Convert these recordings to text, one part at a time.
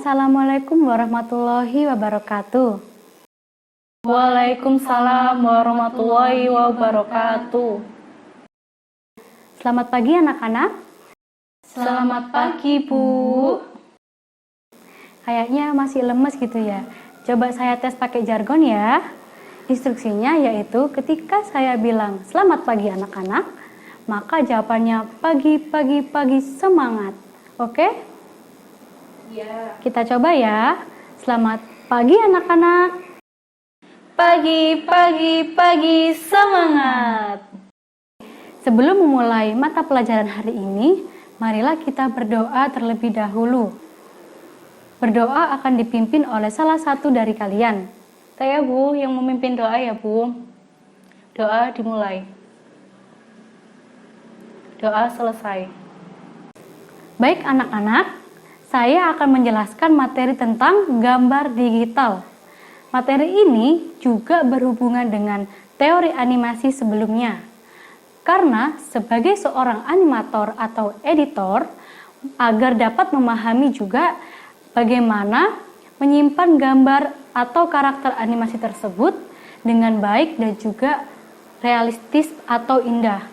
Assalamualaikum warahmatullahi wabarakatuh. Waalaikumsalam warahmatullahi wabarakatuh. Selamat pagi anak-anak. Selamat pagi, Bu. Kayaknya masih lemes gitu ya. Coba saya tes pakai jargon ya. Instruksinya yaitu ketika saya bilang selamat pagi anak-anak, maka jawabannya pagi semangat. Oke? Ya. Kita coba ya. Selamat pagi anak-anak. Pagi semangat. Sebelum memulai mata pelajaran hari ini, marilah kita berdoa terlebih dahulu. Berdoa akan dipimpin oleh salah satu dari kalian. Saya, Bu, yang memimpin doa ya, Bu. Doa dimulai. Doa selesai. Baik anak-anak, saya akan menjelaskan materi tentang gambar digital. Materi ini juga berhubungan dengan teori animasi sebelumnya. Karena sebagai seorang animator atau editor, agar dapat memahami juga bagaimana menyimpan gambar atau karakter animasi tersebut dengan baik dan juga realistis atau indah.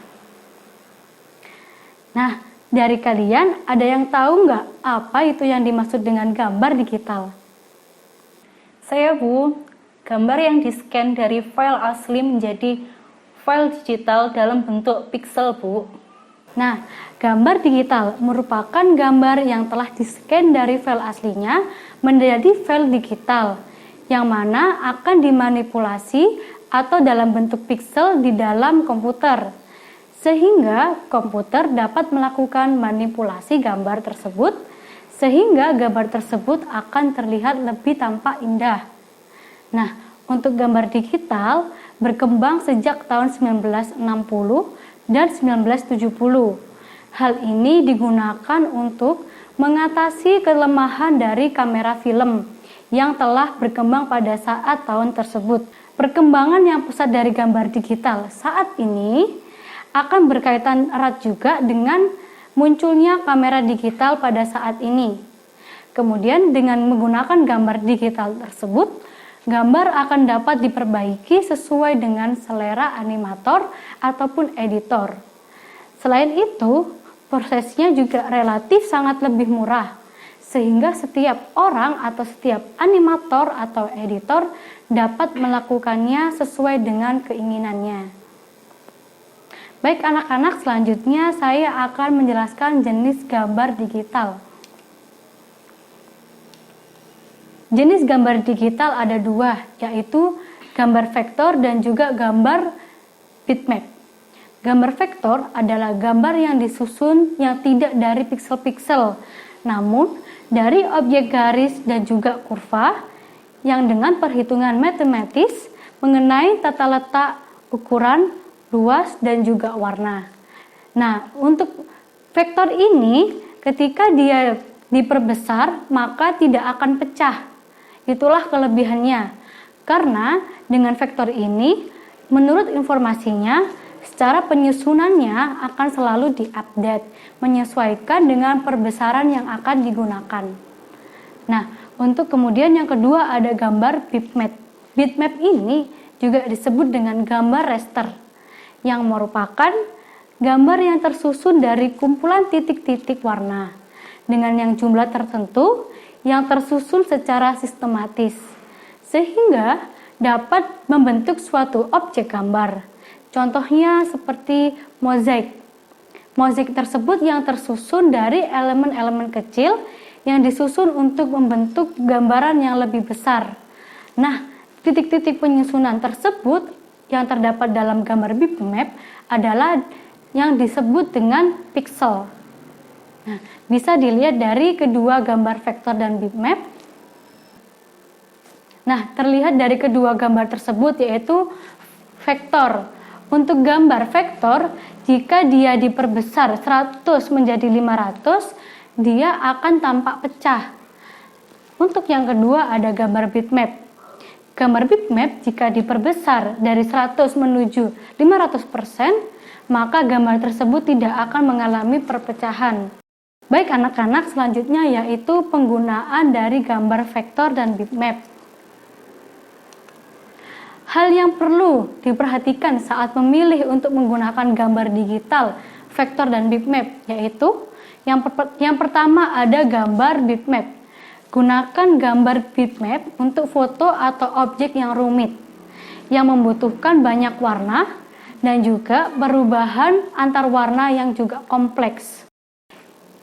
Nah, dari kalian ada yang tahu nggak apa itu yang dimaksud dengan gambar digital? Saya, Bu, gambar yang di-scan dari file asli menjadi file digital dalam bentuk pixel, Bu. Nah, gambar digital merupakan gambar yang telah di-scan dari file aslinya menjadi file digital, yang mana akan dimanipulasi atau dalam bentuk pixel di dalam komputer, sehingga komputer dapat melakukan manipulasi gambar tersebut, sehingga gambar tersebut akan terlihat lebih tampak indah. Nah, untuk gambar digital berkembang sejak tahun 1960 dan 1970. Hal ini digunakan untuk mengatasi kelemahan dari kamera film yang telah berkembang pada saat tahun tersebut. Perkembangan yang pesat dari gambar digital saat ini akan berkaitan erat juga dengan munculnya kamera digital pada saat ini. Kemudian dengan menggunakan gambar digital tersebut, gambar akan dapat diperbaiki sesuai dengan selera animator ataupun editor. Selain itu, prosesnya juga relatif sangat lebih murah, sehingga setiap orang atau setiap animator atau editor dapat melakukannya sesuai dengan keinginannya. Baik anak-anak, selanjutnya saya akan menjelaskan jenis gambar digital. Jenis gambar digital ada dua, yaitu gambar vektor dan juga gambar bitmap. Gambar vektor adalah gambar yang disusun yang tidak dari piksel-piksel, namun dari objek garis dan juga kurva yang dengan perhitungan matematis mengenai tata letak, ukuran, luas, dan juga warna. Nah, untuk vektor ini ketika dia diperbesar maka tidak akan pecah. Itulah kelebihannya. Karena dengan vektor ini, menurut informasinya, secara penyusunannya akan selalu diupdate, menyesuaikan dengan perbesaran yang akan digunakan. Nah, untuk kemudian yang kedua ada gambar bitmap. Bitmap ini juga disebut dengan gambar raster, yang merupakan gambar yang tersusun dari kumpulan titik-titik warna dengan yang jumlah tertentu yang tersusun secara sistematis sehingga dapat membentuk suatu objek gambar. Contohnya seperti mozaik. Mozaik tersebut yang tersusun dari elemen-elemen kecil yang disusun untuk membentuk gambaran yang lebih besar. Nah, titik-titik penyusunan tersebut yang terdapat dalam gambar bitmap adalah yang disebut dengan pixel. Nah, bisa dilihat dari kedua gambar vektor dan bitmap. Nah, terlihat dari kedua gambar tersebut yaitu vektor. Untuk gambar vektor, jika dia diperbesar 100 menjadi 500, dia akan tampak pecah. Untuk yang kedua ada gambar bitmap. Gambar bitmap jika diperbesar dari 100 menuju 500%, maka gambar tersebut tidak akan mengalami perpecahan. Baik anak-anak, selanjutnya yaitu penggunaan dari gambar vektor dan bitmap. Hal yang perlu diperhatikan saat memilih untuk menggunakan gambar digital, vektor dan bitmap yaitu yang pertama ada gambar bitmap. Gunakan gambar bitmap untuk foto atau objek yang rumit, yang membutuhkan banyak warna dan juga perubahan antar warna yang juga kompleks.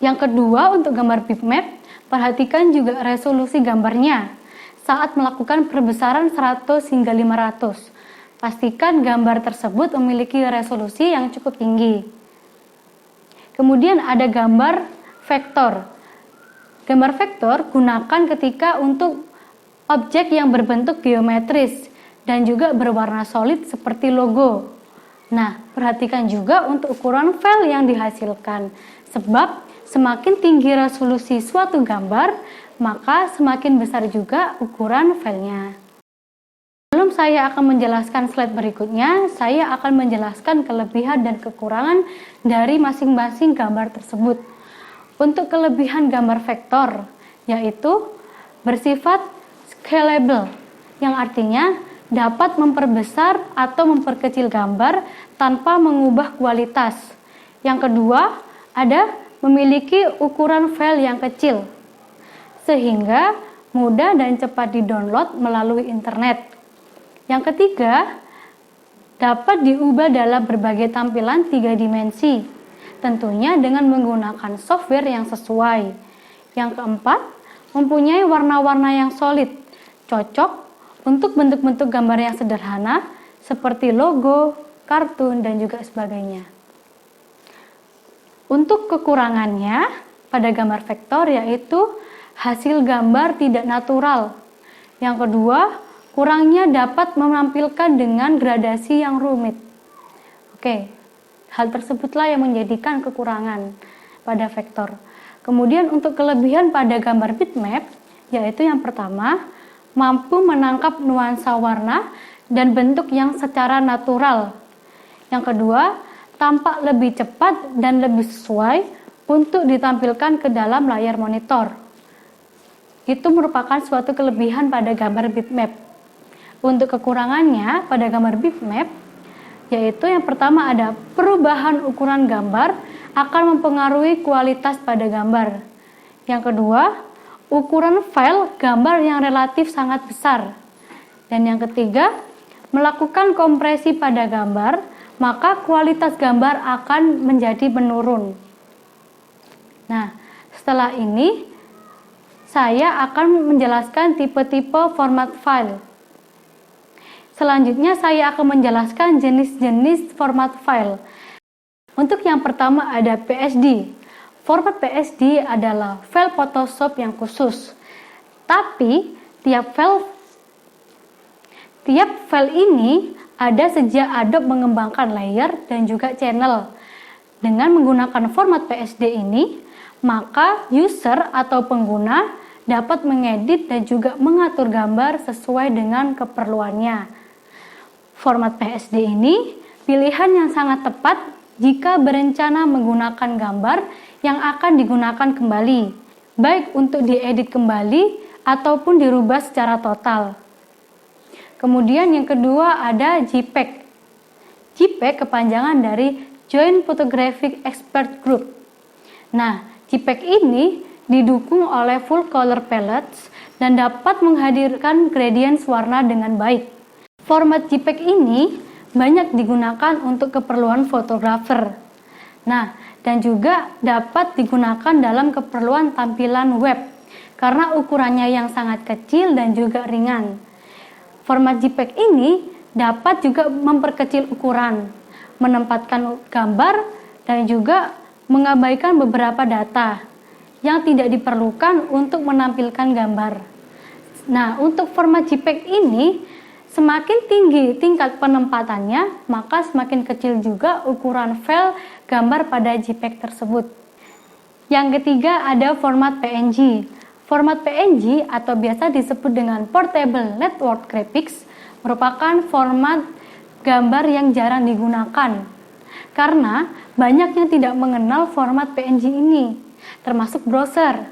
Yang kedua, untuk gambar bitmap, perhatikan juga resolusi gambarnya. Saat melakukan perbesaran 100 hingga 500, pastikan gambar tersebut memiliki resolusi yang cukup tinggi. Kemudian ada gambar vektor. Gambar vektor gunakan ketika untuk objek yang berbentuk geometris dan juga berwarna solid seperti logo. Nah, perhatikan juga untuk ukuran file yang dihasilkan, sebab semakin tinggi resolusi suatu gambar, maka semakin besar juga ukuran filenya. Sebelum saya akan menjelaskan slide berikutnya, saya akan menjelaskan kelebihan dan kekurangan dari masing-masing gambar tersebut. Untuk kelebihan gambar vektor, yaitu bersifat scalable, yang artinya dapat memperbesar atau memperkecil gambar tanpa mengubah kualitas. Yang kedua, ada memiliki ukuran file yang kecil, sehingga mudah dan cepat di-download melalui internet. Yang ketiga, dapat diubah dalam berbagai tampilan 3 dimensi, tentunya dengan menggunakan software yang sesuai. Yang keempat, mempunyai warna-warna yang solid, cocok untuk bentuk-bentuk gambar yang sederhana seperti logo, kartun, dan juga sebagainya. Untuk kekurangannya pada gambar vektor yaitu hasil gambar tidak natural. Yang kedua, kurangnya dapat menampilkan dengan gradasi yang rumit. Oke, hal tersebutlah yang menjadikan kekurangan pada vektor. Kemudian untuk kelebihan pada gambar bitmap, yaitu yang pertama, mampu menangkap nuansa warna dan bentuk yang secara natural. Yang kedua, tampak lebih cepat dan lebih sesuai untuk ditampilkan ke dalam layar monitor. Itu merupakan suatu kelebihan pada gambar bitmap. Untuk kekurangannya pada gambar bitmap, yaitu yang pertama ada perubahan ukuran gambar akan mempengaruhi kualitas pada gambar. Yang kedua, ukuran file gambar yang relatif sangat besar. Dan yang ketiga, melakukan kompresi pada gambar, maka kualitas gambar akan menjadi menurun. Nah, setelah ini saya akan menjelaskan tipe-tipe format file. Selanjutnya saya akan menjelaskan jenis-jenis format file. Untuk yang pertama ada PSD. Format PSD adalah file Photoshop yang khusus. Tapi tiap file ini ada sejak Adobe mengembangkan layer dan juga channel. Dengan menggunakan format PSD ini, maka user atau pengguna dapat mengedit dan juga mengatur gambar sesuai dengan keperluannya. Format PSD ini pilihan yang sangat tepat jika berencana menggunakan gambar yang akan digunakan kembali, baik untuk diedit kembali ataupun dirubah secara total. Kemudian yang kedua ada JPEG. JPEG kepanjangan dari Joint Photographic Expert Group. Nah, JPEG ini didukung oleh full color palettes dan dapat menghadirkan gradients warna dengan baik. Format JPEG ini banyak digunakan untuk keperluan fotografer. Nah, dan juga dapat digunakan dalam keperluan tampilan web karena ukurannya yang sangat kecil dan juga ringan. Format JPEG ini dapat juga memperkecil ukuran, menempatkan gambar, dan juga mengabaikan beberapa data yang tidak diperlukan untuk menampilkan gambar. Nah, untuk format JPEG ini, semakin tinggi tingkat penempatannya, maka semakin kecil juga ukuran file gambar pada JPEG tersebut. Yang ketiga ada format PNG. Format PNG atau biasa disebut dengan Portable Network Graphics merupakan format gambar yang jarang digunakan karena banyak yang tidak mengenal format PNG ini. termasuk browser.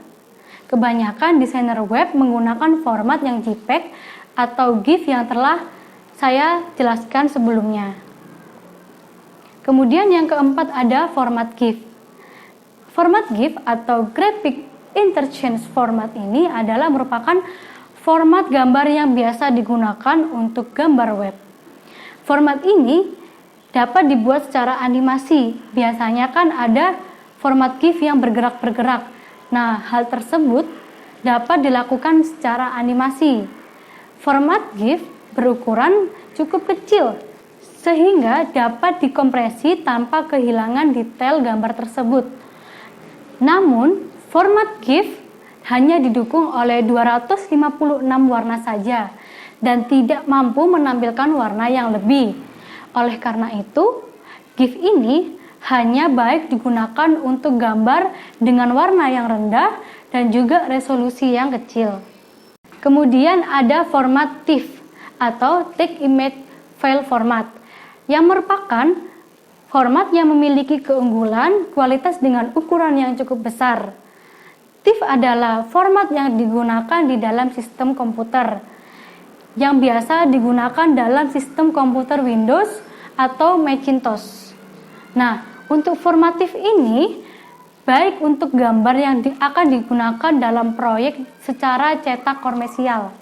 Kebanyakan desainer web menggunakan format yang JPEG atau GIF yang telah saya jelaskan sebelumnya. Kemudian yang keempat ada format GIF. Format GIF atau Graphic Interchange Format ini adalah merupakan format gambar yang biasa digunakan untuk gambar web. Format ini dapat dibuat secara animasi. Biasanya kan ada format GIF yang bergerak-bergerak. Nah, hal tersebut dapat dilakukan secara animasi. Format GIF berukuran cukup kecil, sehingga dapat dikompresi tanpa kehilangan detail gambar tersebut. Namun, format GIF hanya didukung oleh 256 warna saja dan tidak mampu menampilkan warna yang lebih. Oleh karena itu, GIF ini hanya baik digunakan untuk gambar dengan warna yang rendah dan juga resolusi yang kecil. Kemudian ada format TIFF atau Take Image File Format yang merupakan format yang memiliki keunggulan kualitas dengan ukuran yang cukup besar. TIFF adalah format yang digunakan di dalam sistem komputer yang biasa digunakan dalam sistem komputer Windows atau Macintosh. Nah, untuk format TIFF ini baik untuk gambar yang akan digunakan dalam proyek secara cetak komersial.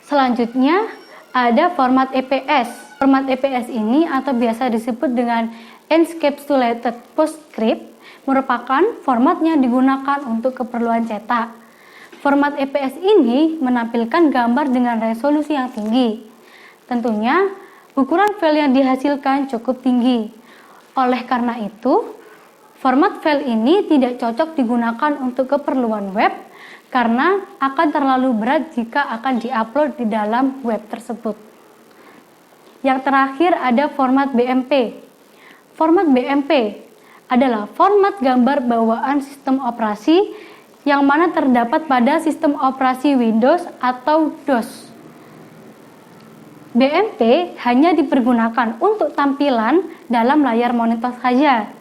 Selanjutnya ada format EPS. Format EPS ini atau biasa disebut dengan Encapsulated PostScript merupakan format yang digunakan untuk keperluan cetak. Format EPS ini menampilkan gambar dengan resolusi yang tinggi. Tentunya ukuran file yang dihasilkan cukup tinggi. Oleh karena itu, format file ini tidak cocok digunakan untuk keperluan web karena akan terlalu berat jika akan diupload di dalam web tersebut. Yang terakhir ada format BMP. Format BMP adalah format gambar bawaan sistem operasi yang mana terdapat pada sistem operasi Windows atau DOS. BMP hanya dipergunakan untuk tampilan dalam layar monitor saja,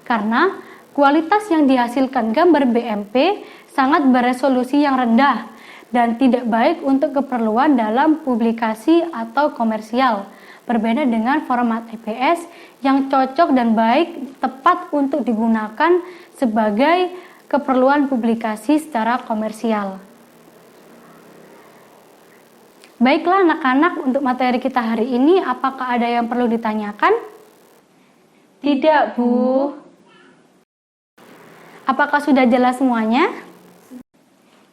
karena kualitas yang dihasilkan gambar BMP sangat beresolusi yang rendah dan tidak baik untuk keperluan dalam publikasi atau komersial. Berbeda dengan format EPS yang cocok dan baik tepat untuk digunakan sebagai keperluan publikasi secara komersial. Baiklah anak-anak, untuk materi kita hari ini apakah ada yang perlu ditanyakan? Tidak, Bu. Apakah sudah jelas semuanya?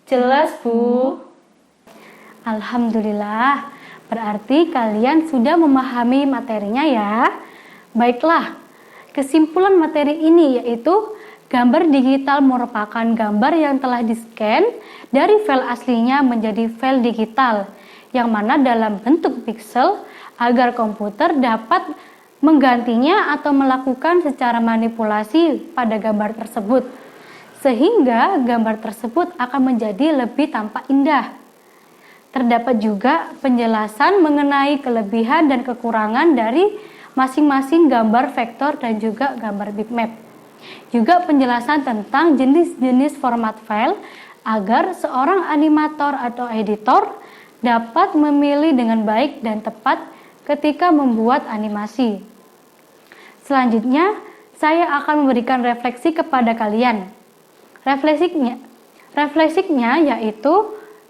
Jelas, Bu. Alhamdulillah, berarti kalian sudah memahami materinya ya. Baiklah, kesimpulan materi ini yaitu gambar digital merupakan gambar yang telah di-scan dari file aslinya menjadi file digital, yang mana dalam bentuk pixel agar komputer dapat menggantinya atau melakukan secara manipulasi pada gambar tersebut, sehingga gambar tersebut akan menjadi lebih tampak indah. Terdapat juga penjelasan mengenai kelebihan dan kekurangan dari masing-masing gambar vektor dan juga gambar bitmap. Juga penjelasan tentang jenis-jenis format file agar seorang animator atau editor dapat memilih dengan baik dan tepat ketika membuat animasi. Selanjutnya, saya akan memberikan refleksi kepada kalian. Refleksinya yaitu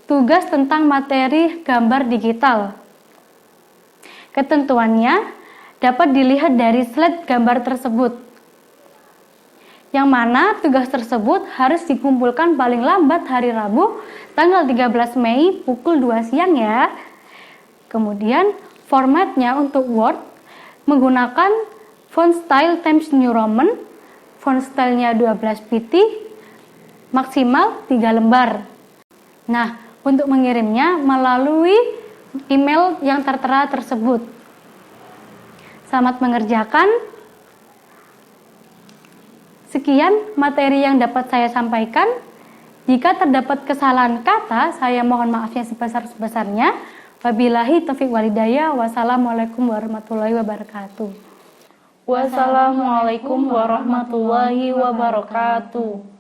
tugas tentang materi gambar digital. Ketentuannya dapat dilihat dari slide gambar tersebut, yang mana tugas tersebut harus dikumpulkan paling lambat hari Rabu tanggal 13 Mei pukul 2 siang ya. Kemudian formatnya untuk Word menggunakan font style Times New Roman, font stylenya 12 pt, maksimal 3 lembar. Nah, untuk mengirimnya melalui email yang tertera tersebut. Selamat mengerjakan. Sekian materi yang dapat saya sampaikan. Jika terdapat kesalahan kata, saya mohon maafnya sebesar-besarnya. Wabillahi taufiq walhidayah. Wassalamualaikum warahmatullahi wabarakatuh. Wassalamualaikum warahmatullahi wabarakatuh.